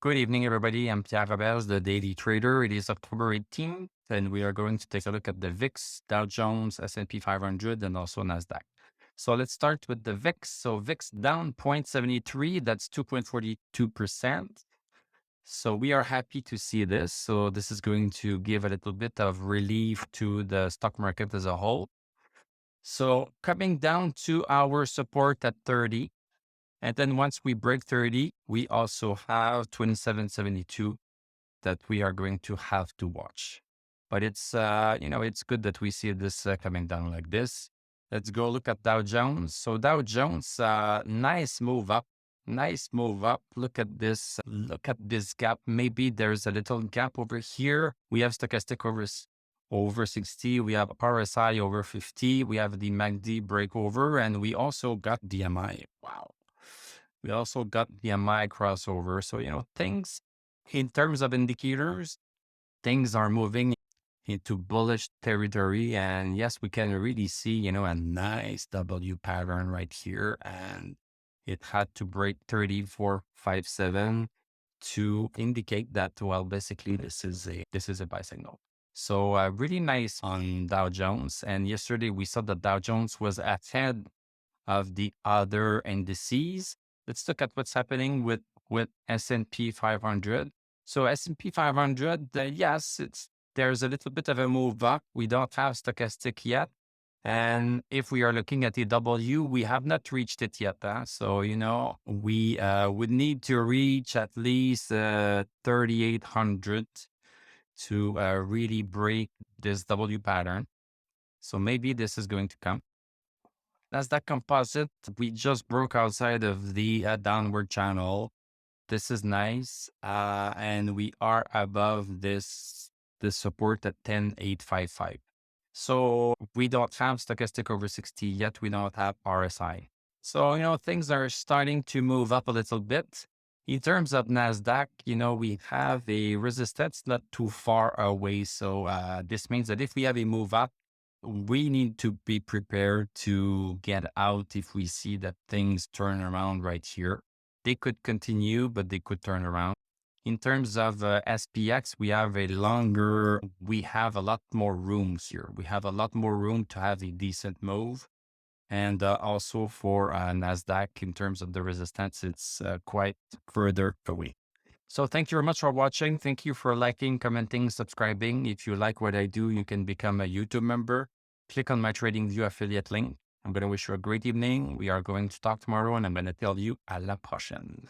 Good evening, everybody. I'm Pierre Roberts, the Daily Trader. It is October 18th, and we are going to take a look at the VIX, Dow Jones, S&P 500, and also Nasdaq. So let's start with the VIX. So VIX down 0.73, that's 2.42%. So we are happy to see this. So this is going to give a little bit of relief to the stock market as a whole. So coming down to our support at 30. And then once we break 30, we also have 2772 that we are going to have to watch. But it's, it's good that we see this coming down like this. Let's go look at Dow Jones. So Dow Jones, nice move up. Nice move up. Look at this. Look at this gap. Maybe there's a little gap over here. We have stochastic over 60. We have RSI over 50. We have the MACD breakover, and we also got DMI. Wow. We also got DMI crossover. So, things in terms of indicators, things are moving into bullish territory. And yes, we can really see, a nice W pattern right here. And it had to break 34.57 to indicate that, well, basically this is a buy signal. So really nice on Dow Jones. And yesterday we saw that Dow Jones was ahead of the other indices. Let's look at what's happening with S&P 500. So S&P 500, yes, there's a little bit of a move up. We don't have stochastic yet. And if we are looking at the W, we have not reached it yet. So, we would need to reach at least 3,800 to really break this W pattern. So maybe this is going to come. Nasdaq Composite, we just broke outside of the downward channel. This is nice. And we are above this support at 10,855. So we don't have stochastic over 60 yet. We don't have RSI. So, things are starting to move up a little bit. In terms of Nasdaq, we have a resistance not too far away. So this means that if we have a move up, we need to be prepared to get out if we see that things turn around right here. They could continue, but they could turn around. In terms of SPX, we have a lot more room here. We have a lot more room to have a decent move. And also for Nasdaq, in terms of the resistance, it's quite further away. So thank you very much for watching. Thank you for liking, commenting, subscribing. If you like what I do, you can become a YouTube member. Click on my TradingView affiliate link. I'm going to wish you a great evening. We are going to talk tomorrow, and I'm going to tell you à la prochaine.